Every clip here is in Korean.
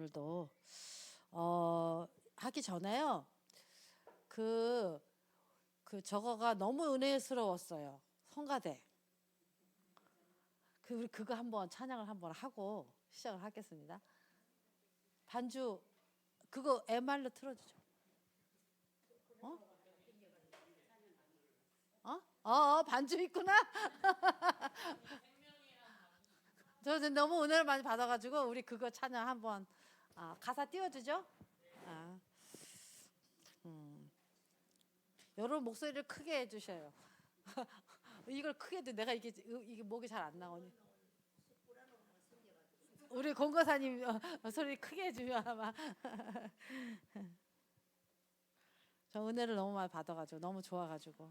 오늘도 하기 전에요. 저거가 너무 은혜스러웠어요. 성가대. 우리 그거 한번 찬양을 한번 하고 시작을 하겠습니다. 반주 그거 MR로 틀어주죠. 반주 있구나. 저 너무 은혜를 많이 받아가지고 우리 그거 찬양 한번 가사 띄워주죠. 여러분 목소리를 크게 해주셔요. 이걸 크게 해도 내가 이게 목이 잘 안 나오니. 우리 공거사님 소리 크게 해주면 아마. 저 은혜를 너무 많이 받아가지고 너무 좋아가지고.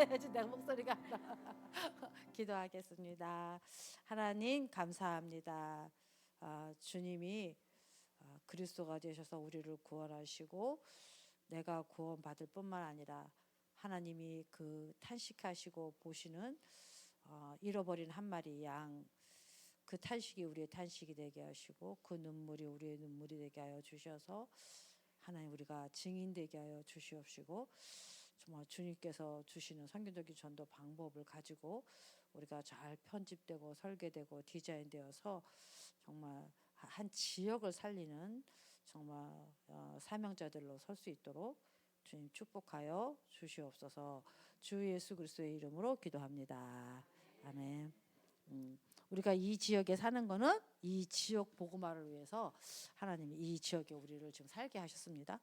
생명의 내 목소리가 기도하겠습니다. 하나님 감사합니다. 주님이 그리스도가 되셔서 우리를 구원하시고 내가 구원받을 뿐만 아니라 하나님이 그 탄식하시고 보시는 잃어버린 한 마리 양, 그 탄식이 우리의 탄식이 되게 하시고 그 눈물이 우리의 눈물이 되게 하여 주셔서 하나님 우리가 증인되게 하여 주시옵시고 정말 주님께서 주시는 선교적인 전도 방법을 가지고 우리가 잘 편집되고 설계되고 디자인되어서 정말 한 지역을 살리는 정말 사명자들로 설 수 있도록 주님 축복하여 주시옵소서. 주 예수 그리스도의 이름으로 기도합니다. 아멘. 우리가 이 지역에 사는 거는 이 지역 복음화를 위해서 하나님이 이 지역에 우리를 지금 살게 하셨습니다.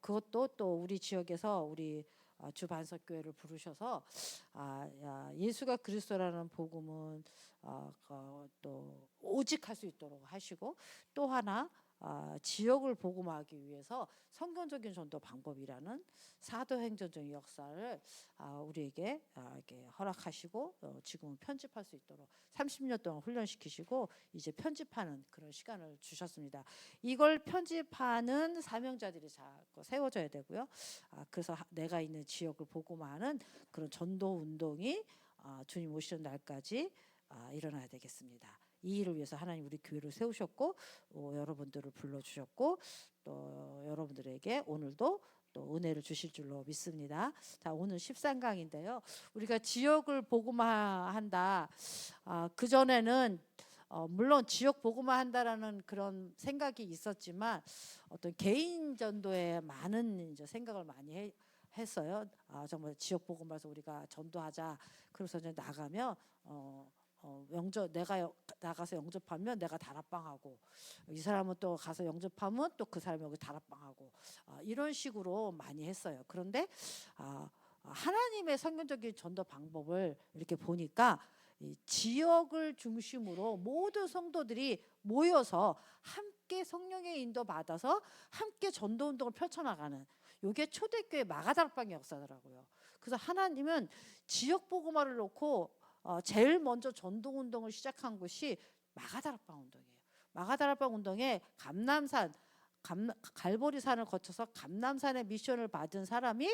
그것도 또 우리 지역에서 우리 주반석교회를 부르셔서 예수가 그리스도라는 복음은 또 오직 할 수 있도록 하시고 또 하나 지역을 복음화하기 위해서 성경적인 전도 방법이라는 사도행전적인 역사를 우리에게 이렇게 허락하시고 지금은 편집할 수 있도록 30년 동안 훈련시키시고 이제 편집하는 그런 시간을 주셨습니다. 이걸 편집하는 사명자들이 자꾸 세워져야 되고요. 그래서 내가 있는 지역을 복음화하는 그런 전도 운동이 주님 오시는 날까지 일어나야 되겠습니다. 이 일을 위해서 하나님 우리 교회를 세우셨고 여러분들을 불러주셨고 또 여러분들에게 오늘도 또 또 은혜를 주실 줄로 믿습니다. 자, 오늘 13강인데요. 우리가 지역을 복음화한다. 그전에는 물론 지역 복음화 한다라는 그런 생각이 있었지만 어떤 개인 전도에 많은 이제 생각을 많이 했어요. 정말 지역 복음화해서 우리가 전도하자. 그래서 이제 나가면 내가 나가서 영접하면 내가 다락방하고, 이 사람은 또 가서 영접하면 또 그 사람이 여기 다락방하고, 이런 식으로 많이 했어요. 그런데 하나님의 성경적인 전도 방법을 이렇게 보니까 이 지역을 중심으로 모든 성도들이 모여서 함께 성령의 인도 받아서 함께 전도 운동을 펼쳐나가는, 이게 초대교회 마가다락방의 역사더라고요. 그래서 하나님은 지역 복음화를 놓고 제일 먼저 전도 운동을 시작한 것이 마가다락방 운동이에요. 마가다락방 운동에 갈보리산을 거쳐서 감남산의 미션을 받은 사람이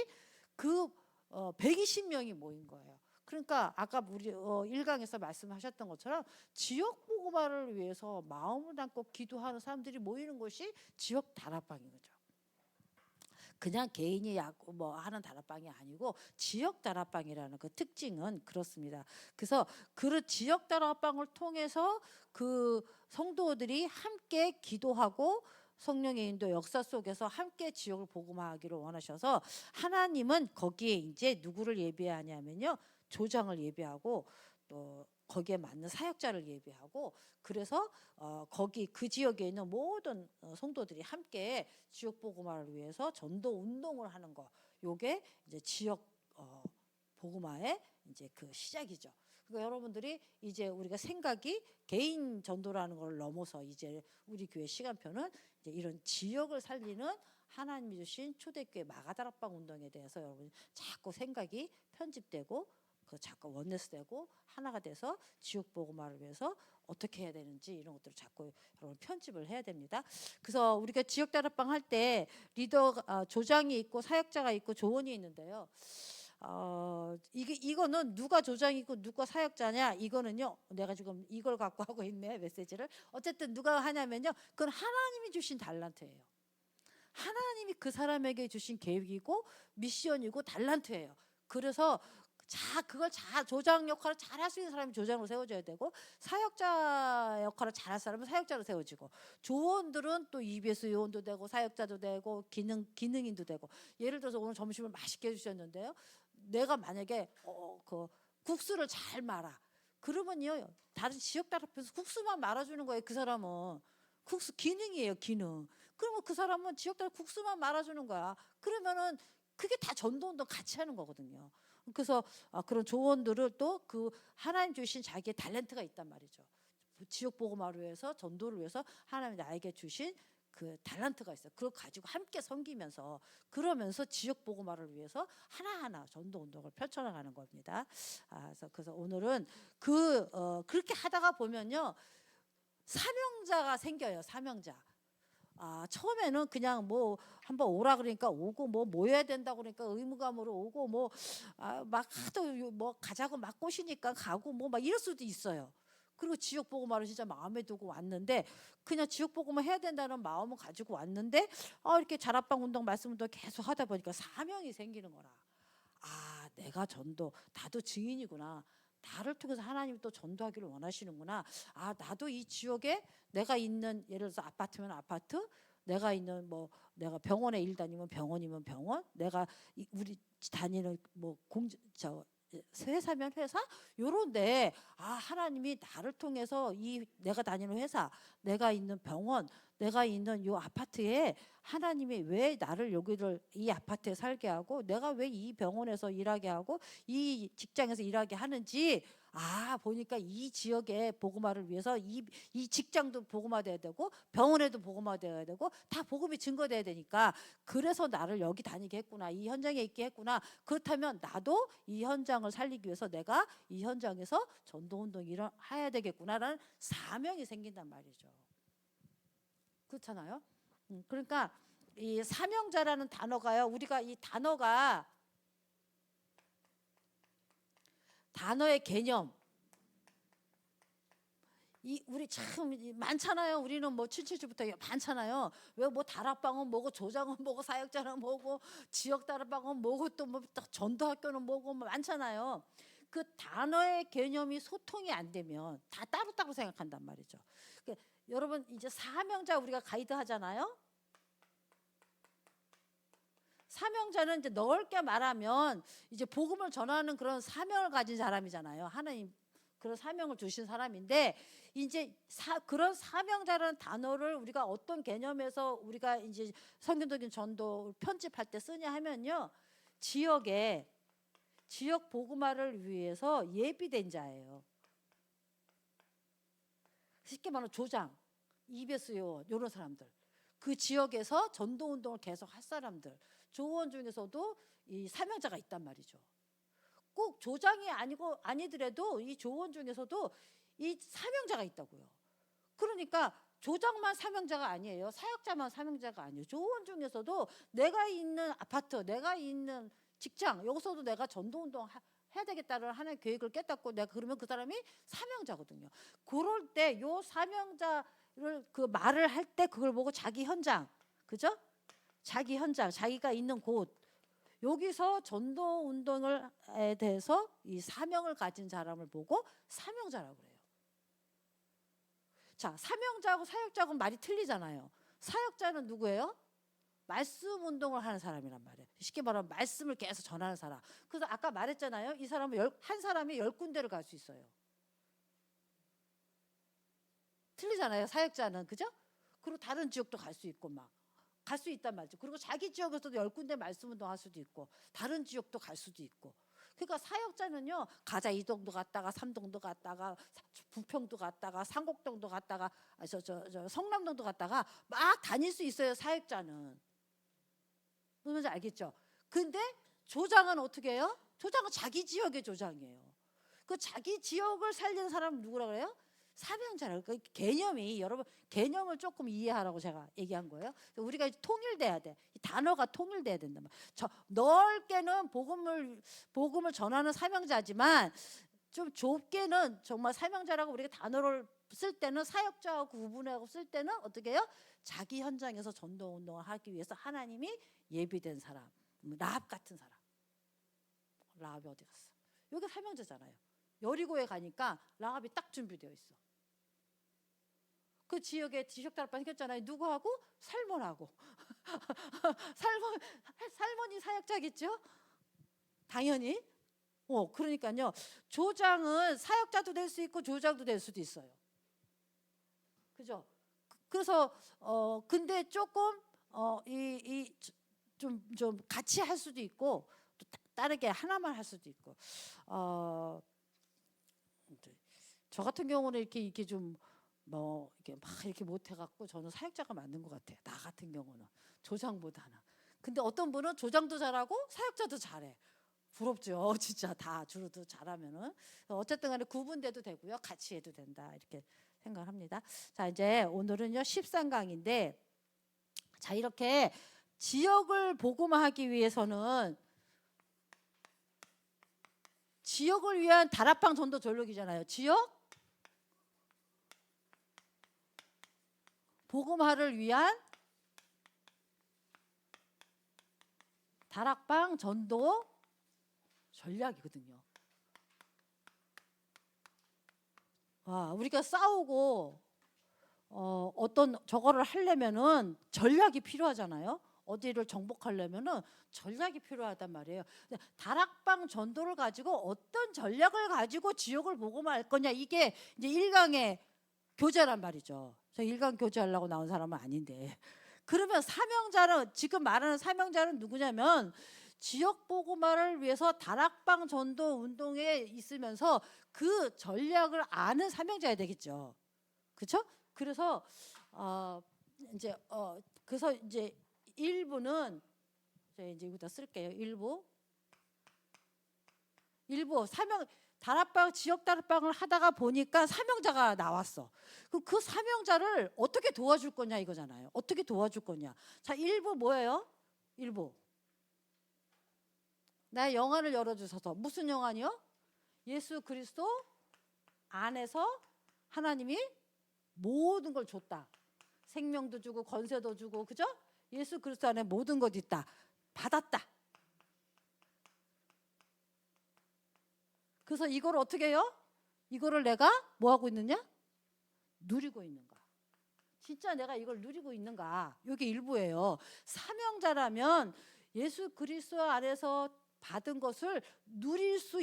그 120명이 모인 거예요. 그러니까 아까 우리 1강에서 말씀하셨던 것처럼 지역 복음화를 위해서 마음을 담고 기도하는 사람들이 모이는 곳이 지역 다락방인 거죠. 그냥 개인이 하는 다락방이 아니고 지역 다락방이라는 그 특징은 그렇습니다. 그래서 그 지역 다락방을 통해서 그 성도들이 함께 기도하고 성령의 인도 역사 속에서 함께 지역을 복음화하기를 원하셔서 하나님은 거기에 이제 누구를 예비하냐면요, 조장을 예비하고 또 거기에 맞는 사역자를 예비하고, 그래서 거기 그 지역에 있는 모든 성도들이 함께 지역 복음화를 위해서 전도 운동을 하는 거, 요게 이제 지역 복음화의 이제 그 시작이죠. 그러니까 여러분들이 이제 우리가 생각이 개인 전도라는 걸 넘어서 이제 우리 교회 시간표는 이제 이런 지역을 살리는 하나님이 주신 초대교회 마가다락방 운동에 대해서 여러분 자꾸 생각이 편집되고 자꾸 원네스되고 하나가 돼서 지역 복음화를 위해서 어떻게 해야 되는지 이런 것들을 자꾸 여러분 편집을 해야 됩니다. 그래서 우리가 지역 다락방 할 때 조장이 있고 사역자가 있고 조원이 있는데요. 이거는 누가 조장이고 누가 사역자냐, 이거는요 내가 지금 이걸 갖고 하고 있네, 메시지를. 어쨌든 누가 하냐면요, 그건 하나님이 주신 달란트예요. 하나님이 그 사람에게 주신 계획이고 미션이고 달란트예요. 그래서 그걸 조장 역할을 잘 할 수 있는 사람이 조장으로 세워져야 되고, 사역자 역할을 잘 할 사람은 사역자로 세워지고, 조원들은 또 EBS 요원도 되고 사역자도 되고 기능인도 되고. 예를 들어서 오늘 점심을 맛있게 해주셨는데요, 내가 만약에 그 국수를 잘 말아, 그러면요 다른 지역 다락방에서 국수만 말아주는 거예요. 그 사람은 국수 기능이에요, 기능. 그러면 그 사람은 지역 다락 국수만 말아주는 거야. 그러면은 그게 다 전도운동 같이 하는 거거든요. 그래서 그런 조언들을 또 그 하나님 주신 자기의 탤런트가 있단 말이죠. 지역 복음화를 위해서 전도를 위해서 하나님이 나에게 주신 그 탤런트가 있어요. 그걸 가지고 함께 섬기면서 그러면서 지역 복음화를 위해서 하나하나 전도 운동을 펼쳐나가는 겁니다. 그래서 오늘은 그렇게 하다가 보면요 사명자가 생겨요. 사명자. 처음에는 그냥 뭐 한번 오라 그러니까 오고, 뭐 모여야 된다고 그러니까 의무감으로 오고, 막 하도 뭐 가자고 막 꼬시니까 가고 뭐 막 이럴 수도 있어요. 그리고 지역 복음화를 진짜 마음에 두고 왔는데, 그냥 지역 복음화 해야 된다는 마음을 가지고 왔는데 이렇게 자락방 운동 말씀 운동 계속 하다 보니까 사명이 생기는 거라. 내가 나도 증인이구나. 나를 통해서 하나님이 또 전도하기를 원하시는구나. 나도 이 지역에 내가 있는, 예를 들어서 아파트면 아파트, 내가 있는 내가 병원에 일 다니면 병원이면 병원, 내가 우리 다니는 회사면 회사, 요런데 하나님이 나를 통해서 내가 다니는 회사, 내가 있는 병원, 내가 있는 요 아파트에 하나님이 왜 나를 이 아파트에 살게 하고, 내가 왜 이 병원에서 일하게 하고 이 직장에서 일하게 하는지 보니까 이 지역의 복음화를 위해서 이 직장도 복음화돼야 되고 병원에도 복음화돼야 되고 다 복음이 증거돼야 되니까, 그래서 나를 여기 다니게 했구나, 이 현장에 있게 했구나. 그렇다면 나도 이 현장을 살리기 위해서 내가 이 현장에서 전도운동을 해야 되겠구나라는 사명이 생긴단 말이죠. 그렇잖아요. 그러니까 이 사명자라는 단어가요, 우리가 이 단어의 개념, 우리 참 많잖아요. 우리는 뭐 777부터 많잖아요. 왜 뭐 다락방은 뭐고 조장은 뭐고 사역자는 뭐고 지역 다락방은 뭐고 또 뭐 전도학교는 뭐고 뭐 많잖아요. 그 단어의 개념이 소통이 안 되면 다 따로따로 생각한단 말이죠. 그러니까 여러분 이제 사명자 우리가 가이드 하잖아요. 사명자는 이제 넓게 말하면 이제 복음을 전하는 그런 사명을 가진 사람이잖아요. 하나님 그런 사명을 주신 사람인데 이제 그런 사명자라는 단어를 우리가 어떤 개념에서 우리가 이제 성경적인 전도 편집할 때 쓰냐 하면요. 지역 복음화를 위해서 예비된 자예요. 쉽게 말하면 조장, EBS 요원 이런 사람들. 그 지역에서 전도 운동을 계속 할 사람들. 조원 중에서도 이 사명자가 있단 말이죠. 꼭 조장이 아니더라도 이 조원 중에서도 이 사명자가 있다고요. 그러니까 조장만 사명자가 아니에요. 사역자만 사명자가 아니에요. 조원 중에서도 내가 있는 아파트, 내가 있는 직장 여기서도 내가 전도운동 해야 되겠다는 하나의 계획을 깨닫고 내가 그러면 그 사람이 사명자거든요. 그럴 때 요 사명자를 그 말을 할 때 그걸 보고 자기 현장, 그죠? 자기 현장, 자기가 있는 곳 여기서 전도 운동에 대해서 이 사명을 가진 사람을 보고 사명자라고 그래요. 자, 사명자하고 사역자하고 말이 틀리잖아요. 사역자는 누구예요? 말씀 운동을 하는 사람이란 말이에요. 쉽게 말하면 말씀을 계속 전하는 사람. 그래서 아까 말했잖아요. 이 사람은 한 사람이 10군데를 갈 수 있어요. 틀리잖아요. 사역자는. 그죠? 그리고 다른 지역도 갈 수 있고 막. 갈 수 있단 말이죠. 그리고 자기 지역에서도 10군데 말씀 운동할 수도 있고 다른 지역도 갈 수도 있고. 그러니까 사역자는요. 가자 이동도 갔다가 삼동도 갔다가 부평도 갔다가 상곡동도 갔다가 성남동도 갔다가 막 다닐 수 있어요. 사역자는. 뭔지 알겠죠? 근데 조장은 어떻게 해요? 조장은 자기 지역의 조장이에요. 그 자기 지역을 살리는 사람은 누구라 그래요? 사명자라고. 그 개념이 여러분 개념을 조금 이해하라고 제가 얘기한 거예요. 우리가 통일돼야 돼. 이 단어가 통일돼야 된다. 넓게는 복음을 전하는 사명자지만 좀 좁게는 정말 사명자라고 우리가 단어를 쓸 때는 사역자하고 구분하고 쓸 때는 어떻게 해요? 자기 현장에서 전도 운동을 하기 위해서 하나님이 예비된 사람, 라합 같은 사람. 라합이 어디 갔어? 여기 사명자잖아요. 여리고에 가니까 라합이 딱 준비되어 있어. 그 지역에 지역 다락방 생겼잖아요. 누구하고? 살몬하고. 살몬이 사역자겠죠? 당연히. 그러니까요. 조장은 사역자도 될 수 있고 조장도 될 수도 있어요. 그죠? 그래서 근데 조금 좀 같이 할 수도 있고 또 다르게 하나만 할 수도 있고 저 같은 경우는 이렇게 좀 이렇게 막 이렇게 못 해갖고 저는 사역자가 맞는 것 같아요. 나 같은 경우는 조장보다는. 근데 어떤 분은 조장도 잘하고 사역자도 잘해. 부럽죠. 진짜 다 주로도 잘하면은 어쨌든 간에 구분돼도 되고요. 같이 해도 된다 이렇게 생각합니다. 자 이제 오늘은요 13강인데 자 이렇게 지역을 복음화하기 위해서는 지역을 위한 다락방 전도 전략이잖아요. 지역 복음화를 위한 다락방 전도 전략이거든요. 와, 우리가 싸우고 어떤 저거를 하려면은 전략이 필요하잖아요. 어디를 정복하려면은 전략이 필요하단 말이에요. 다락방 전도를 가지고 어떤 전략을 가지고 지역을 복음화할 거냐 이게 이제 1강의 교재란 말이죠. 저 1강 교재하려고 나온 사람은 아닌데. 그러면 사명자는 지금 말하는 사명자는 누구냐면 지역 복음화를 위해서 다락방 전도 운동에 있으면서 그 전략을 아는 사명자야 되겠죠. 그렇죠? 그래서 이제 1부는 이제 여기다 쓸게요. 1부 사명 다락방 지역 다락방을 하다가 보니까 사명자가 나왔어. 그 사명자를 어떻게 도와줄 거냐 이거잖아요. 어떻게 도와줄 거냐. 자 1부 뭐예요? 1부 나의 영안을 열어주셔서 무슨 영안이요? 예수 그리스도 안에서 하나님이 모든 걸 줬다. 생명도 주고 권세도 주고, 그죠? 예수 그리스도 안에 모든 것이 있다. 받았다. 그래서 이걸 어떻게 해요? 이거를 내가 뭐 하고 있느냐? 누리고 있는가? 진짜 내가 이걸 누리고 있는가? 이게 일부예요. 사명자라면 예수 그리스도 안에서 받은 것을 누릴 수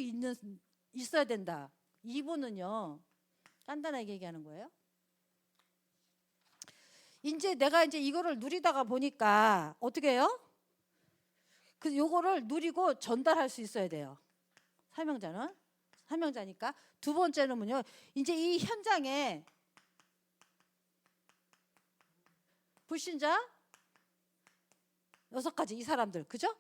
있어야 된다. 2부는요. 간단하게 얘기하는 거예요. 이제 내가 이제 이거를 누리다가 보니까 어떻게 해요? 요거를 누리고 전달할 수 있어야 돼요. 사명자니까. 두 번째는요. 이제 이 현장에 불신자 6가지 이 사람들, 그죠?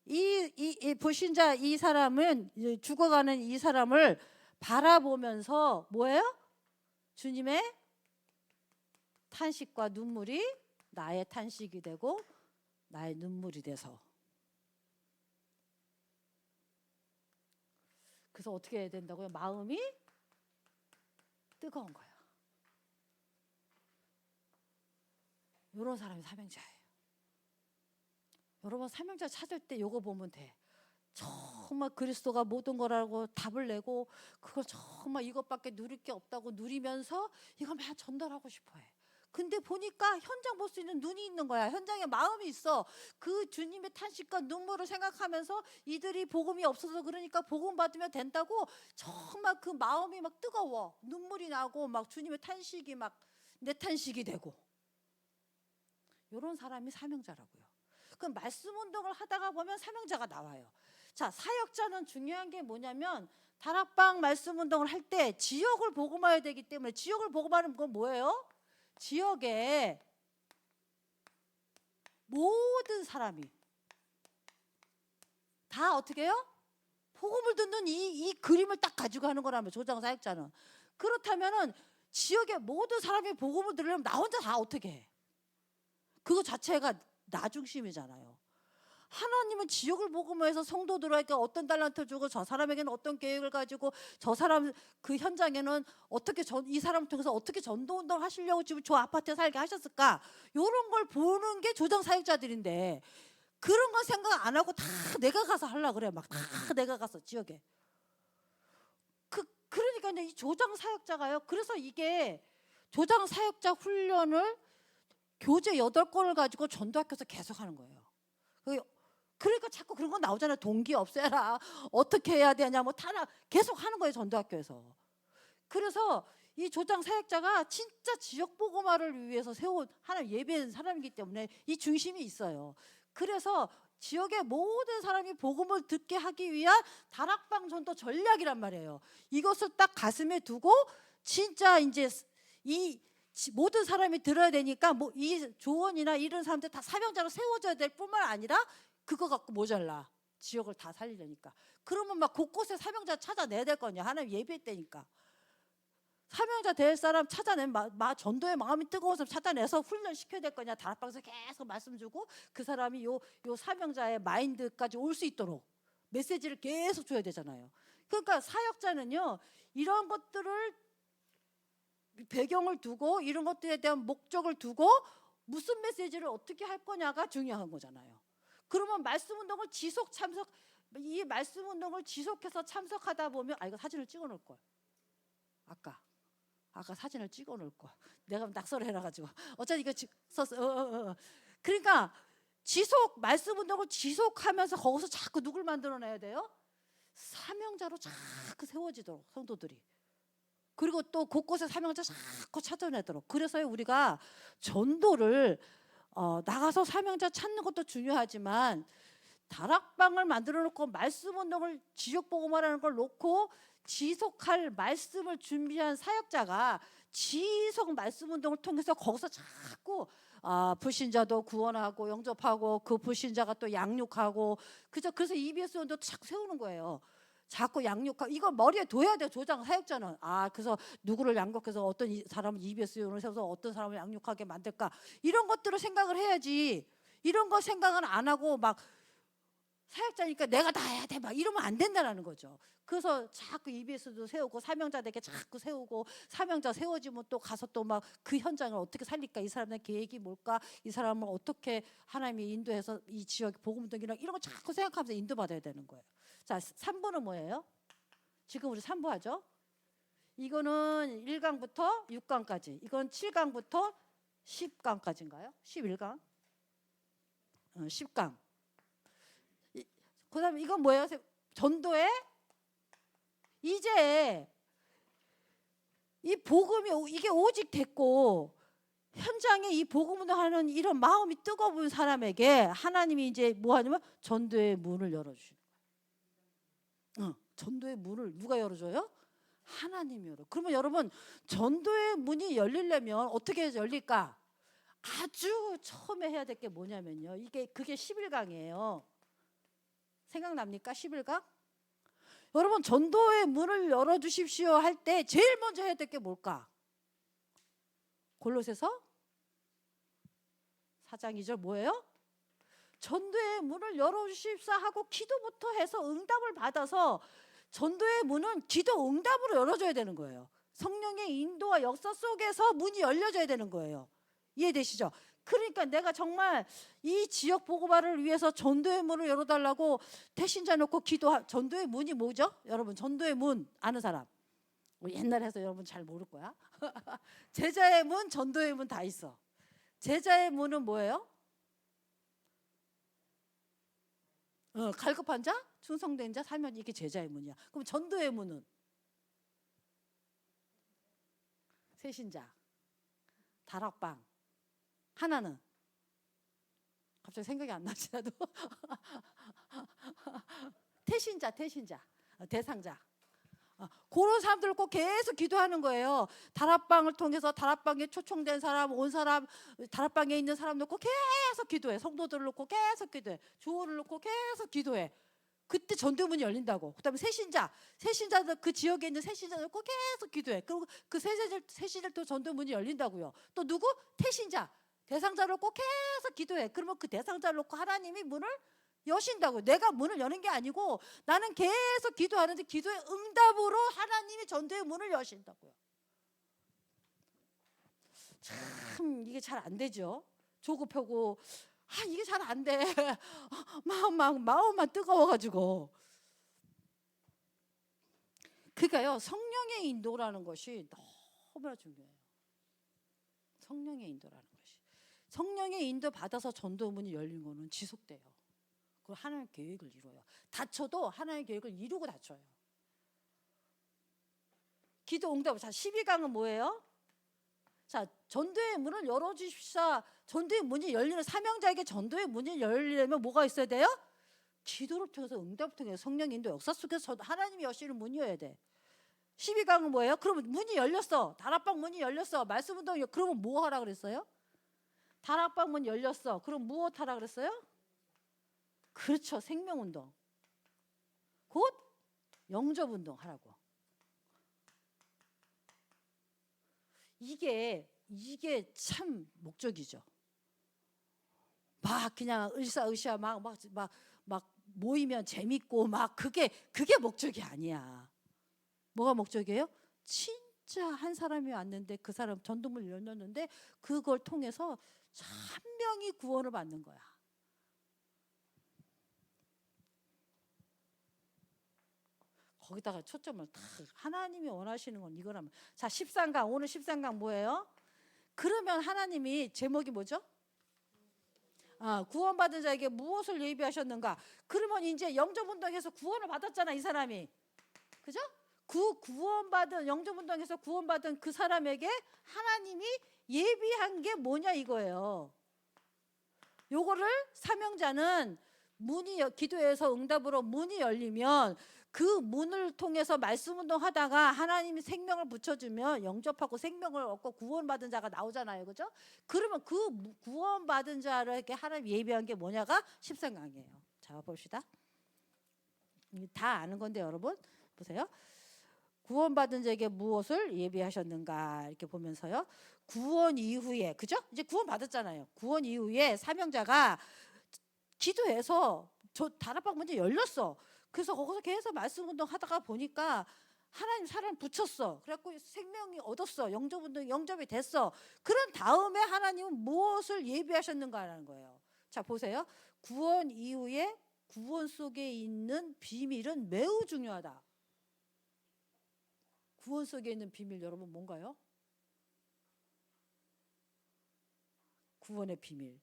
이 불신자 이 사람은 죽어가는 이 사람을 바라보면서 뭐예요? 주님의 탄식과 눈물이 나의 탄식이 되고 나의 눈물이 돼서. 그래서 어떻게 해야 된다고요? 마음이 뜨거운 거예요. 이런 사람이 사명자예요. 여러분 사명자 찾을 때 요거 보면 돼. 정말 그리스도가 모든 거라고 답을 내고 그걸 정말 이것밖에 누릴 게 없다고 누리면서 이걸 막 전달하고 싶어 해. 근데 보니까 현장 볼 수 있는 눈이 있는 거야. 현장에 마음이 있어. 그 주님의 탄식과 눈물을 생각하면서 이들이 복음이 없어서 그러니까 복음 받으면 된다고 정말 그 마음이 막 뜨거워. 눈물이 나고 막 주님의 탄식이 막 내 탄식이 되고. 이런 사람이 사명자라고요. 그럼 말씀 운동을 하다가 보면 사명자가 나와요. 자, 사역자는 중요한 게 뭐냐면 다락방 말씀 운동을 할 때 지역을 복음화해야 되기 때문에 지역을 복음하는 건 뭐예요? 지역에 모든 사람이 다 어떻게 해요? 복음을 듣는 이 그림을 딱 가지고 하는 거라면 조장 사역자는. 그렇다면은 지역의 모든 사람이 복음을 들으려면 나 혼자 다 어떻게 해? 그거 자체가 나 중심이잖아요. 하나님은 지역을 복음화해서 성도들에게 어떤 달란트 주고 저 사람에게는 어떤 계획을 가지고 저 사람 그 현장에는 어떻게 이 사람을 통해서 어떻게 전도운동 하시려고 지금 저 아파트에 살게 하셨을까? 이런 걸 보는 게 조정 사역자들인데 그런 거 생각 안 하고 다 내가 가서 하려고 그래. 막 다 내가 가서 지역에. 그러니까 이제 이 조장 사역자가요. 그래서 이게 조장 사역자 훈련을 교재 8권을 가지고 전도학교에서 계속 하는 거예요. 그러니까 자꾸 그런 거 나오잖아요. 동기 없애라. 어떻게 해야 되냐. 뭐 타나 계속 하는 거예요. 전도학교에서. 그래서 이 조장 사역자가 진짜 지역 복음화를 위해서 세운 하나님 예배한 사람이기 때문에 이 중심이 있어요. 그래서 지역의 모든 사람이 복음을 듣게 하기 위한 다락방 전도 전략이란 말이에요. 이것을 딱 가슴에 두고 진짜 이제 이 모든 사람이 들어야 되니까 뭐 이 조언이나 이런 사람들 다 사명자로 세워져야 될 뿐만 아니라 그거 갖고 모자라. 지역을 다 살리려니까. 그러면 막 곳곳에 사명자 찾아내야 될 거 아니야. 하나님 예배 때니까. 사명자 될 사람 찾아내면 전도의 마음이 뜨거워서 찾아내서 훈련시켜야 될 거냐. 다락방에서 계속 말씀 주고 그 사람이 요 사명자의 마인드까지 올 수 있도록 메시지를 계속 줘야 되잖아요. 그러니까 사역자는요. 이런 것들을 배경을 두고 이런 것들에 대한 목적을 두고 무슨 메시지를 어떻게 할 거냐가 중요한 거잖아요. 그러면 말씀 운동을 이 말씀 운동을 지속해서 참석하다 보면 이거 사진을 찍어 놓을 걸. 아까 사진을 찍어 놓을 걸. 내가 낙서를 해놔가지고 어차피 이거 썼어. 그러니까 말씀 운동을 지속하면서 거기서 자꾸 누굴 만들어내야 돼요? 사명자로 자꾸 세워지도록 성도들이. 그리고 또 곳곳에 사명자 자꾸 찾아내도록. 그래서 우리가 전도를 나가서 사명자 찾는 것도 중요하지만 다락방을 만들어 놓고 말씀 운동을 지역 복음화라는 걸 놓고 지속할 말씀을 준비한 사역자가 지속 말씀 운동을 통해서 거기서 자꾸 불신자도 구원하고 영접하고 그 불신자가 또 양육하고 그래서 EBS 운동도 자꾸 세우는 거예요. 자꾸 양육하고 이거 머리에 둬야 돼. 조장 사역자는. 그래서 누구를 양육해서 어떤 사람을 EBS 요원을 세워서 어떤 사람을 양육하게 만들까 이런 것들을 생각을 해야지. 이런 거 생각은 안 하고 막 사역자니까 내가 다 해야 돼 막 이러면 안 된다는 거죠. 그래서 자꾸 EBS도 세우고 사명자들에게 자꾸 세우고 사명자 세워지면 또 가서 또 막 그 현장을 어떻게 살릴까, 이 사람의 계획이 뭘까, 이 사람을 어떻게 하나님이 인도해서 이 지역 복음운동이랑 이런 거 자꾸 생각하면서 인도받아야 되는 거예요. 자, 3부는 뭐예요? 지금 우리 3부 하죠. 이거는 1강부터 6강까지, 이건 7강부터 10강까지인가요? 11강? 10강. 그 다음에 이건 뭐예요? 전도에 이제 이 복음이 이게 오직 됐고 현장에 이 복음을 하는 이런 마음이 뜨거운 사람에게 하나님이 이제 뭐 하냐면 전도의 문을 열어주시는 거예요. 전도의 문을 누가 열어줘요? 하나님이 열어. 그러면 여러분, 전도의 문이 열리려면 어떻게 열릴까? 아주 처음에 해야 될 게 뭐냐면요, 그게 11강이에요. 생각납니까? 11강? 여러분, 전도의 문을 열어주십시오 할 때 제일 먼저 해야 될 게 뭘까? 골로새서 4장 2절 뭐예요? 전도의 문을 열어주십사 하고 기도부터 해서 응답을 받아서, 전도의 문은 기도 응답으로 열어줘야 되는 거예요. 성령의 인도와 역사 속에서 문이 열려져야 되는 거예요. 이해되시죠? 그러니까 내가 정말 이 지역 보고발을 위해서 전도의 문을 열어달라고 태신자 놓고 전도의 문이 뭐죠? 여러분, 전도의 문 아는 사람? 우리 옛날에 해서 여러분 잘 모를 거야. 제자의 문, 전도의 문 다 있어. 제자의 문은 뭐예요? 갈급한 자, 충성된 자, 살면 이게 제자의 문이야. 그럼 전도의 문은? 세신자, 다락방. 하나는 갑자기 생각이 안 나지 나도. 태신자, 대상자. 그런 사람들을 꼭 계속 기도하는 거예요. 다락방을 통해서 다락방에 초청된 사람, 온 사람, 다락방에 있는 사람 놓고 계속 기도해. 성도들을 놓고 계속 기도해. 주호를 놓고 계속 기도해. 그때 전도문이 열린다고. 그다음에 세신자들, 그 지역에 있는 세신자들 놓고 계속 기도해. 그리고 그 세신자들 또 전도문이 열린다고요. 또 누구? 태신자, 대상자를 놓고 계속 기도해. 그러면 그 대상자를 놓고 하나님이 문을 여신다고. 내가 문을 여는 게 아니고 나는 계속 기도하는데 기도의 응답으로 하나님이 전도의 문을 여신다고요. 참 이게 잘 안 되죠. 조급하고 이게 잘 안 돼. 마음만 뜨거워가지고. 그러니까요, 성령의 인도라는 것이 너무나 중요해요. 성령의 인도라는 것이. 성령의 인도 받아서 전도문이 열린 거는 지속돼요. 그 하나님의 계획을 이루어요. 다쳐도 하나님의 계획을 이루고 다쳐요. 기도 응답. 자, 12강은 뭐예요? 자, 전도의 문을 열어주십사. 전도의 문이 열리는, 사명자에게 전도의 문이 열리려면 뭐가 있어야 돼요? 기도를 통해서, 응답을 통해서, 성령 인도 역사 속에서 하나님이 여시는 문이어야 돼. 12강은 뭐예요? 그러면 문이 열렸어. 다락방 문이 열렸어. 말씀운동. 그러면 뭐 하라 그랬어요? 다락방 문 열렸어. 그럼 무엇 하라 그랬어요? 그렇죠. 생명운동. 곧 영접운동 하라고. 이게 참 목적이죠. 막 그냥 으쌰으쌰 막 모이면 재밌고 막 그게 목적이 아니야. 뭐가 목적이에요? 진짜 한 사람이 왔는데 그 사람 전도문을 열렸는데 그걸 통해서 한 명이 구원을 받는 거야. 거기다가 초점을 딱, 하나님이 원하시는 건 이거라면. 자, 13강. 오늘 13강 뭐예요? 그러면 하나님이 제목이 뭐죠? 구원받은 자에게 무엇을 예비하셨는가? 그러면 이제 영접운동에서 구원을 받았잖아, 이 사람이. 그죠? 그 영접운동에서 구원받은 그 사람에게 하나님이 예비한 게 뭐냐 이거예요. 요거를 사명자는 기도에서 응답으로 문이 열리면 그 문을 통해서 말씀운동 하다가 하나님이 생명을 붙여주면 영접하고 생명을 얻고 구원받은 자가 나오잖아요. 그죠? 그러면 그 구원받은 자에게 하나님 예비한 게 뭐냐가 13강이에요. 자, 봅시다. 다 아는 건데 여러분 보세요. 구원받은 자에게 무엇을 예비하셨는가 이렇게 보면서요. 구원 이후에, 그죠? 이제 구원 받았잖아요. 구원 이후에 사명자가 기도해서 저 다락방 문이 열렸어. 그래서 거기서 계속 말씀 운동하다가 보니까 하나님 사람 붙였어. 그래갖고 생명이 얻었어. 영접 운동 영접이 됐어. 그런 다음에 하나님은 무엇을 예비하셨는가라는 거예요. 자, 보세요. 구원 이후에 구원 속에 있는 비밀은 매우 중요하다. 구원 속에 있는 비밀 여러분 뭔가요? 구원의 비밀,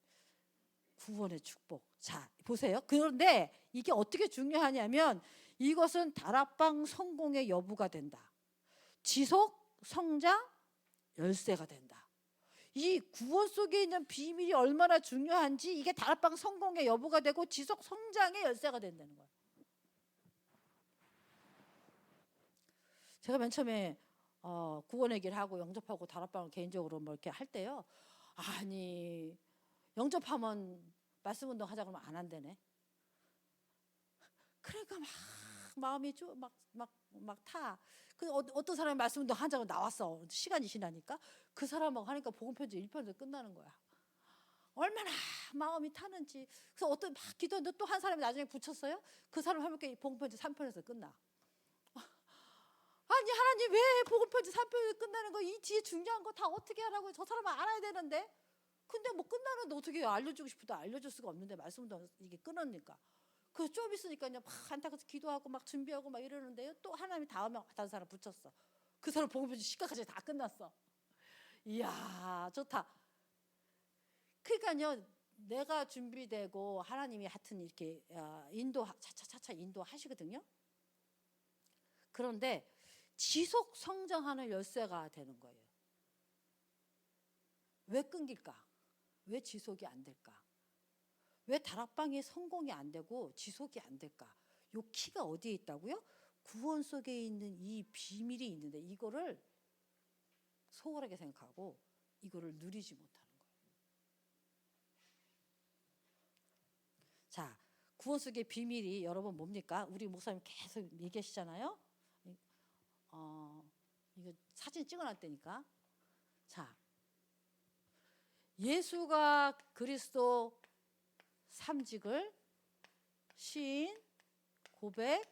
구원의 축복. 자, 보세요. 그런데 이게 어떻게 중요하냐면 이것은 다락방 성공의 여부가 된다. 지속 성장 열쇠가 된다. 이 구원 속에 있는 비밀이 얼마나 중요한지 이게 다락방 성공의 여부가 되고 지속 성장의 열쇠가 된다는 거예요. 제가 맨 처음에 구원 얘기를 하고 영접하고 다락방을 개인적으로 뭐 이렇게 할 때요. 아니, 영접하면 말씀 운동 하자 그러면 안 한대네. 그러니까 막 마음이 막 타. 그 어떤 사람이 말씀 운동 하자고 나왔어. 시간이 지나니까 그 사람하고 하니까 복음 편지 1편에서 끝나는 거야. 얼마나 마음이 타는지. 그래서 어떤 막 기도했는데 또 한 사람이 나중에 붙였어요. 그 사람 하니까 복음 편지 3편에서 끝나. 아니 하나님 왜 복음 편지 3편에서 끝나는 거? 이 뒤에 중요한 거 다 어떻게 하라고? 저 사람은 알아야 되는데. 근데 뭐 끝나는데 어떻게 알려주고 싶어도 알려줄 수가 없는데 말씀도 이게 끊으니까. 그 좀 있으니까 그냥 막 한타가서 기도하고 막 준비하고 막 이러는데요. 또 하나님이 다음에 다른 사람 붙였어. 그 사람 복음 편지 시간까지 다 끝났어. 이야 좋다. 그러니까요. 내가 준비되고 하나님이 하여튼 이렇게 인도 차차차차 인도하시거든요. 그런데 지속 성장하는 열쇠가 되는 거예요. 왜 끊길까? 왜 지속이 안 될까? 왜 다락방이 성공이 안 되고 지속이 안 될까? 요 키가 어디에 있다고요? 구원 속에 있는 이 비밀이 있는데 이거를 소홀하게 생각하고 이거를 누리지 못하는 거예요. 자, 구원 속의 비밀이 여러분 뭡니까? 우리 목사님 계속 얘기하시잖아요. 이거 사진 찍어놨다니까. 자, 예수가 그리스도 삼직을 시인, 고백,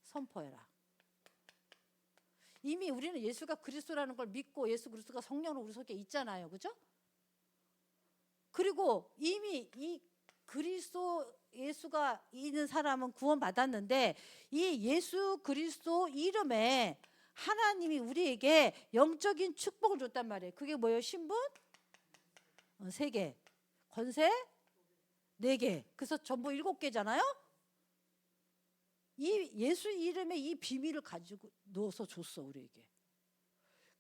선포해라. 이미 우리는 예수가 그리스도라는 걸 믿고 예수 그리스도가 성령으로 우리 속에 있잖아요. 그죠? 그리고 이미 이 그리스도 예수가 있는 사람은 구원받았는데 이 예수 그리스도 이름에 하나님이 우리에게 영적인 축복을 줬단 말이에요. 그게 뭐예요? 신분? 3개. 권세? 4개. 그래서 전부 7개잖아요. 이 예수 이름에 이 비밀을 가지고 넣어서 줬어 우리에게.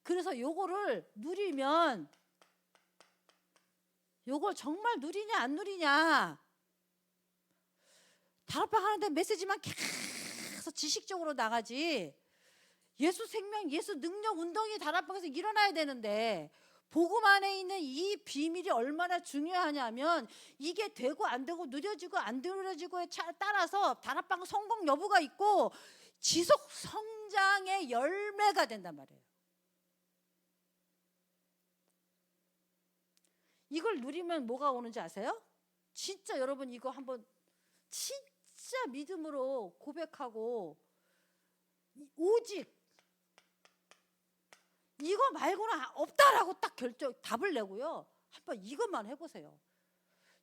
그래서 요거를 누리면 요걸 정말 누리냐 안 누리냐. 다락방 하는데 메시지만 계속 지식적으로 나가지. 예수 생명, 예수 능력 운동이 다락방에서 일어나야 되는데 복음 안에 있는 이 비밀이 얼마나 중요하냐면 이게 되고 안 되고 누려지고 안 누려지고에 따라서 다락방 성공 여부가 있고 지속 성장의 열매가 된단 말이에요. 이걸 누리면 뭐가 오는지 아세요? 진짜 여러분 이거 한번 진짜 믿음으로 고백하고 오직 이거 말고는 없다라고 딱 답을 내고요. 한번 이것만 해보세요.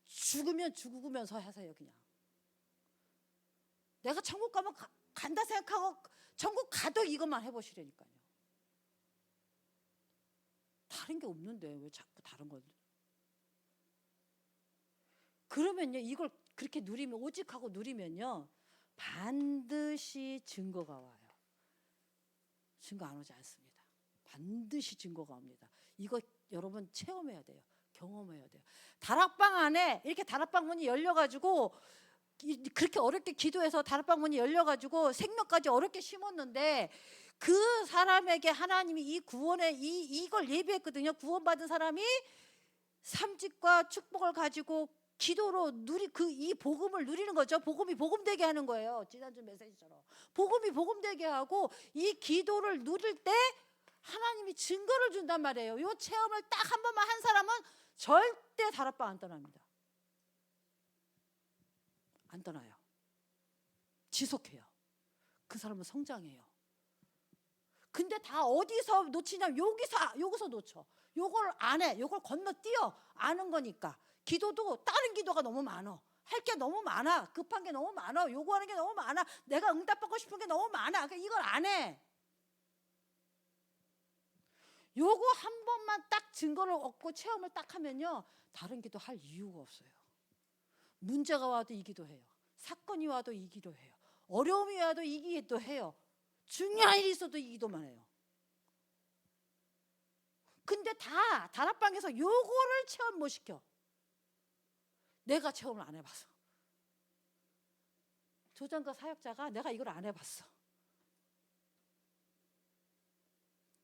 죽으면 죽으면서 하세요. 그냥 내가 천국 가면 간다 생각하고 천국 가도 이것만 해보시라니까요. 다른 게 없는데 왜 자꾸 다른 걸. 그러면요 이걸 그렇게 누리면 오직 하고 누리면요 반드시 증거가 와요. 증거 안 오지 않습니다. 반드시 증거가 옵니다. 이거 여러분 체험해야 돼요. 경험해야 돼요. 다락방 안에 이렇게 다락방 문이 열려가지고 그렇게 어렵게 기도해서 다락방 문이 열려가지고 생명까지 어렵게 심었는데 그 사람에게 하나님이 이 구원에 이걸 예비했거든요. 구원받은 사람이 삼직과 축복을 가지고 기도로 이 복음을 누리는 거죠. 복음이 복음되게 하는 거예요. 지난주 메시지처럼 복음이 복음되게 하고 이 기도를 누릴 때 하나님이 증거를 준단 말이에요. 이 체험을 딱 한 번만 한 사람은 절대 다락방 안 떠납니다. 안 떠나요. 지속해요. 그 사람은 성장해요. 근데 다 어디서 놓치냐면 여기서 놓쳐. 요걸 안 해. 요걸 건너뛰어. 아는 거니까. 기도도 다른 기도가 너무 많아. 할 게 너무 많아. 급한 게 너무 많아. 요구하는 게 너무 많아. 내가 응답받고 싶은 게 너무 많아. 그러니까 이걸 안 해. 요거 한 번만 딱 증거를 얻고 체험을 딱 하면요, 다른 기도 할 이유가 없어요. 문제가 와도 이 기도해요. 사건이 와도 이 기도해요. 어려움이 와도 이 기도해요. 중요한 일이 있어도 이 기도만 해요. 근데 다 다락방에서 요거를 체험 못 시켜. 내가 체험을 안 해봐서. 조장과 사역자가 내가 이걸 안 해봤어.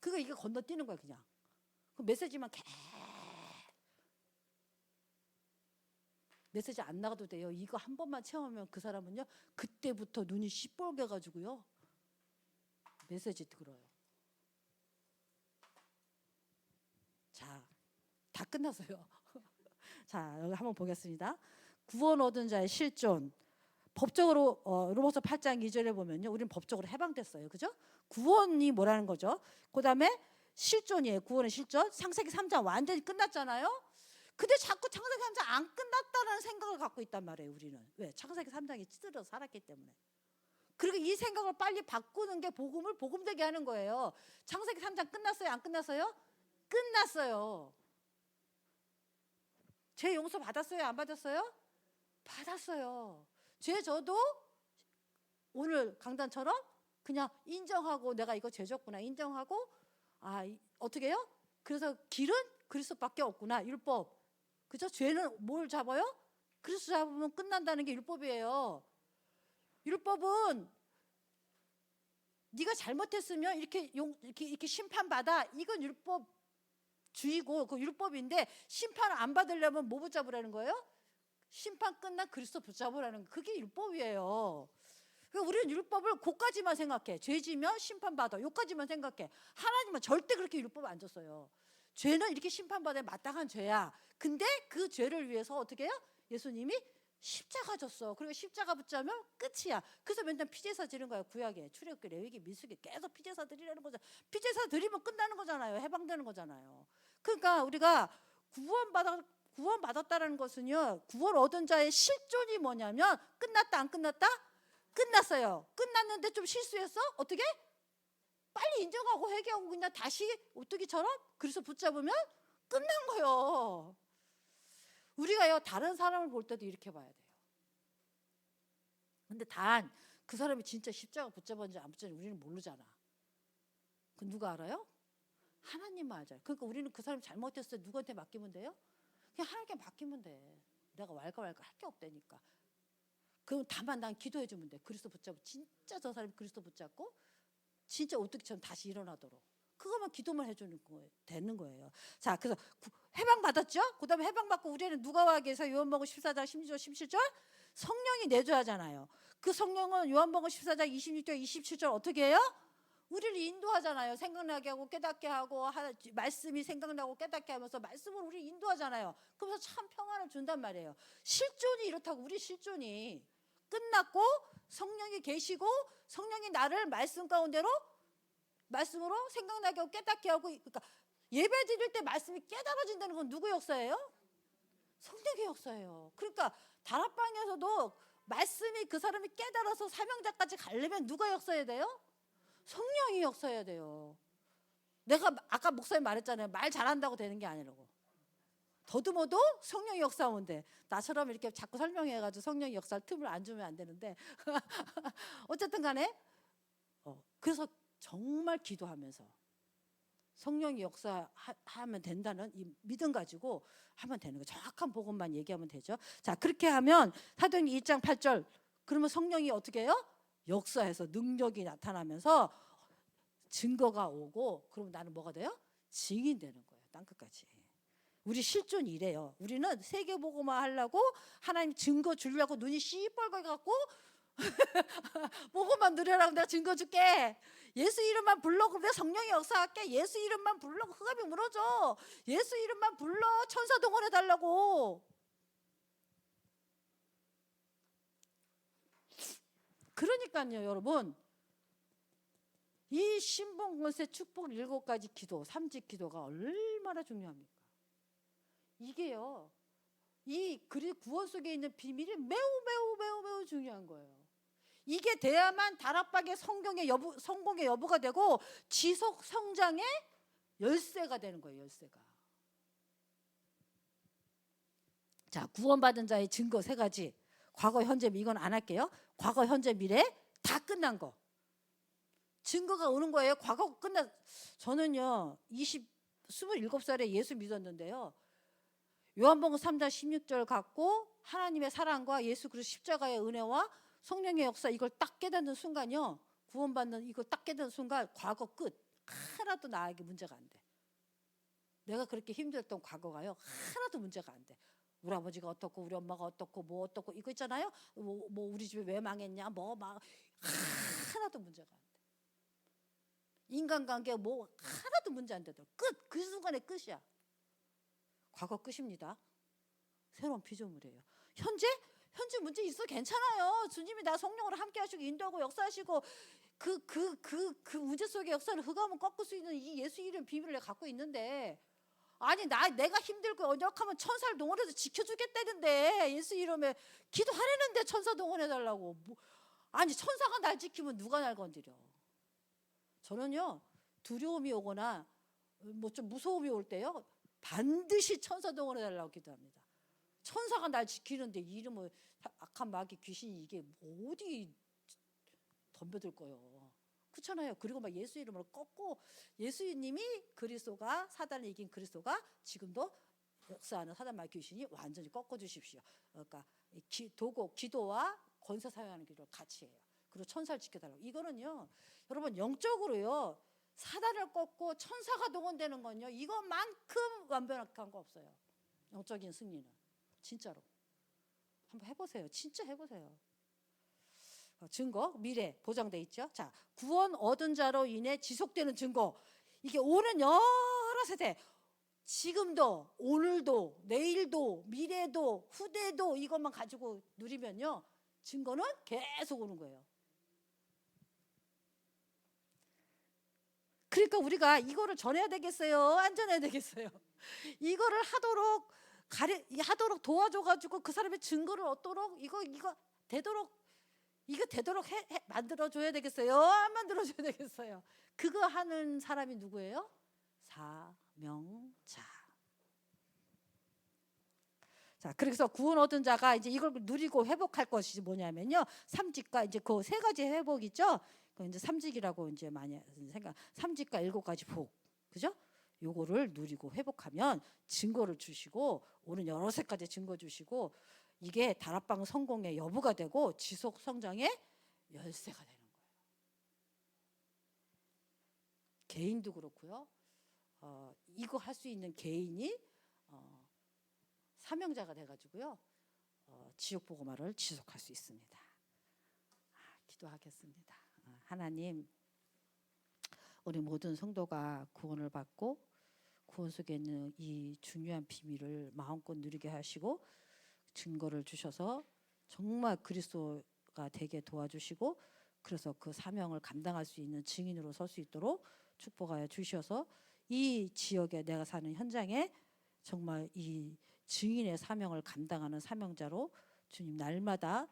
그거 이게 건너뛰는 거야 그냥. 그 메시지만 메시지 안 나가도 돼요. 이거 한 번만 체험하면 그 사람은요, 그때부터 눈이 시뻘게 가지고요, 메시지 들어요. 자, 다 끝났어요. 자, 여기 한번 보겠습니다. 구원 얻은 자의 실존. 법적으로 로마서 8장 2절에 보면요, 우리는 법적으로 해방됐어요. 그죠? 구원이 뭐라는 거죠? 그 다음에 실존이에요. 구원의 실존. 창세기 3장 완전히 끝났잖아요. 근데 자꾸 창세기 3장 안 끝났다는 생각을 갖고 있단 말이에요. 우리는. 왜? 창세기 3장이 찌들어 살았기 때문에. 그리고 이 생각을 빨리 바꾸는 게 복음을 복음되게 하는 거예요. 창세기 3장 끝났어요? 안 끝났어요? 끝났어요. 죄 용서 받았어요? 안 받았어요? 받았어요. 죄 저도 오늘 강단처럼 그냥 인정하고, 내가 이거 죄졌구나 인정하고, 어떻게 해요? 그래서 길은 그리스도밖에 없구나. 율법. 그죠? 죄는 뭘 잡아요? 그리스도 잡으면 끝난다는 게 율법이에요. 율법은 네가 잘못했으면 이렇게 심판받아. 이건 율법주의고 그 율법인데, 심판을 안 받으려면 뭐 붙잡으라는 거예요? 심판 끝난 그리스도 붙잡으라는 거. 그게 율법이에요. 그러니까 우리는 율법을 그까지만 생각해. 죄지면 심판받아. 요까지만 생각해. 하나님은 절대 그렇게 율법 안 줬어요. 죄는 이렇게 심판받아야 마땅한 죄야. 근데 그 죄를 위해서 어떻게 해요? 예수님이 십자가 졌어. 그리고 십자가 붙자면 끝이야. 그래서 맨날 피제사 드리는 거야. 구약에 출애굽기, 레위기, 민수기 계속 피제사 드리라는 거죠. 피제사 드리면 끝나는 거잖아요. 해방되는 거잖아요. 그러니까 우리가 구원받았다는 것은요, 구원 얻은 자의 실존이 뭐냐면, 끝났다 안 끝났다? 끝났어요. 끝났는데 좀 실수했어? 어떻게? 빨리 인정하고 회개하고 그냥 다시 오뚜기처럼 그래서 붙잡으면 끝난 거예요. 우리가요, 다른 사람을 볼 때도 이렇게 봐야 돼요. 근데 단 그 사람이 진짜 십자가 붙잡았는지 안 붙잡았는지 우리는 모르잖아. 그 누가 알아요? 하나님만 알잖아요. 그러니까 우리는 그 사람이 잘못했을 때 누구한테 맡기면 돼요? 그냥 하나님께 맡기면 돼. 내가 왈가왈가 할 게 없다니까. 그럼 다만 난 기도해 주면 돼. 그리스도 붙잡고, 진짜 저 사람이 그리스도 붙잡고 진짜 오뚜기처럼 다시 일어나도록. 그것만 기도만 해주는 거예요. 되는 거예요. 자, 그래서 해방 받았죠? 그 다음에 해방 받고 우리는 누가와기에서 요한복음 14장 16절 17절 성령이 내줘야잖아요. 그 성령은 요한복음 14장 26절 27절 어떻게 해요? 우리를 인도하잖아요. 생각나게 하고 깨닫게 하고, 말씀이 생각나고 깨닫게 하면서 말씀으로 우리를 인도하잖아요. 그러면서 참 평안을 준단 말이에요. 실존이 이렇다고. 우리 실존이 끝났고 성령이 계시고, 성령이 나를 말씀 가운데로, 말씀으로 생각나게 하고 깨닫게 하고. 그러니까 예배 드릴 때 말씀이 깨달아진다는 건 누구의 역사예요? 성령의 역사예요. 그러니까 다락방에서도 말씀이 그 사람이 깨달아서 사명자까지 가려면 누가 역사해야 돼요? 성령이 역사해야 돼요. 내가 아까 목사님 말했잖아요. 말 잘한다고 되는 게 아니라고. 더듬어도 성령이 역사하면 돼. 나처럼 이렇게 자꾸 설명해가지고 성령이 역사할 틈을 안 주면 안 되는데 어쨌든 간에 그래서 정말 기도하면서 성령이 역사하면 된다는 이 믿음 가지고 하면 되는 거예요. 정확한 복음만 얘기하면 되죠. 자, 그렇게 하면 사도행전 1장 8절, 그러면 성령이 어떻게 해요? 역사해서 능력이 나타나면서 증거가 오고, 그럼 나는 뭐가 돼요? 증인 되는 거예요. 땅끝까지. 우리 실존이 이래요. 우리는 세계복음화 하려고 하나님 증거 주려고 눈이 시뻘겋게 갖고 복음만 누려라고 내가 증거 줄게. 예수 이름만 불러. 그럼 내가 성령의 역사할게. 예수 이름만 불러. 흑암이 무너져. 예수 이름만 불러. 천사 동원해 달라고. 그러니까요, 여러분. 이 신분 권세 축복 7가지 기도, 삼직 기도가 얼마나 중요합니까? 이게요, 이 구원 속에 있는 비밀이 매우 중요한 거예요. 이게 돼야만 다락방의 성공의 여부가 되고 지속 성장의 열쇠가 되는 거예요. 열쇠가. 자, 구원받은 자의 증거 3가지. 과거, 현재, 이건 안 할게요. 과거, 현재, 미래 다 끝난 거. 증거가 오는 거예요. 과거 끝나. 저는요 27살에 예수 믿었는데요, 요한복음 3장 16절 갖고 하나님의 사랑과 예수 그리스도 십자가의 은혜와 성령의 역사 이걸 딱 깨닫는 순간요, 구원받는 이거 딱 깨닫는 순간 과거 끝. 하나도 나에게 문제가 안 돼. 내가 그렇게 힘들었던 과거가요 하나도 문제가 안 돼. 우리 아버지가 어떻고 우리 엄마가 어떻고 뭐 어떻고 이거 있잖아요. 뭐 우리 집이 왜 망했냐 뭐 막 하나도 문제가 안 돼. 인간관계 뭐 하나도 문제 안 되더라고. 끝. 그 순간에 끝이야. 과거 끝입니다. 새로운 피조물이에요. 현재 문제 있어. 괜찮아요. 주님이 나 성령으로 함께 하시고 인도하고 역사하시고 그 문제 속의 역사를 흑암을 꺾을 수 있는 이 예수 이름 비밀을 갖고 있는데, 아니 내가 힘들고 언역하면 천사를 동원해서 지켜주겠다는데 예수 이름에 기도하려는데 천사 동원해달라고. 아니 천사가 날 지키면 누가 날 건드려. 저는요 두려움이 오거나 뭐 좀 무서움이 올 때요 반드시 천사 동원해달라고 기도합니다. 천사가 날 지키는데 이름을 악한 마귀 귀신이 이게 어디 덤벼들 거요. 그렇잖아요. 그리고 막 예수 이름으로 꺾고, 예수님이 그리스도가 사단을 이긴 그리스도가 지금도 역사하는 사단 마귀 귀신이 완전히 꺾어 주십시오. 그러니까 기도와 권세 사용하는 기도를 같이 해요. 그리고 천사를 지켜달라고. 이거는요 여러분 영적으로요 사단을 꺾고 천사가 동원되는 건요 이것만큼 완벽한 거 없어요. 영적인 승리는 진짜로 한번 해보세요. 진짜 해보세요. 증거 미래 보장돼 있죠. 자, 구원 얻은 자로 인해 지속되는 증거. 이게 오는 여러 세대, 지금도 오늘도 내일도 미래도 후대도 이것만 가지고 누리면요 증거는 계속 오는 거예요. 그러니까 우리가 이거를 전해야 되겠어요? 안 전해야 되겠어요? 이거를 하도록 도와줘가지고 그 사람의 증거를 얻도록 이거 되도록 만들어줘야 되겠어요? 안 만들어줘야 되겠어요? 그거 하는 사람이 누구예요? 사명자. 자, 그래서 구원 얻은 자가 이제 이걸 누리고 회복할 것이 뭐냐면요, 삼직과 이제 그 3가지 회복 있죠. 그 이제 삼직이라고 이제 많이 생각. 삼직과 7가지 복, 그죠? 요거를 누리고 회복하면 증거를 주시고 오는 여러 세까지 증거 주시고 이게 다락방 성공의 여부가 되고 지속 성장의 열쇠가 되는 거예요. 개인도 그렇고요. 이거 할 수 있는 개인이 사명자가 돼가지고요 지옥 복음화를 지속할 수 있습니다. 기도하겠습니다. 하나님, 우리 모든 성도가 구원을 받고 구원 속에 있는 이 중요한 비밀을 마음껏 누리게 하시고 증거를 주셔서 정말 그리스도가 되게 도와주시고, 그래서 그 사명을 감당할 수 있는 증인으로 설 수 있도록 축복하여 주셔서 이 지역에 내가 사는 현장에 정말 이 증인의 사명을 감당하는 사명자로 주님 날마다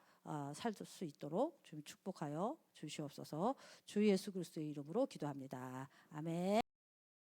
살 수 있도록 좀 축복하여 주시옵소서. 주 예수 그리스도의 이름으로 기도합니다. 아멘.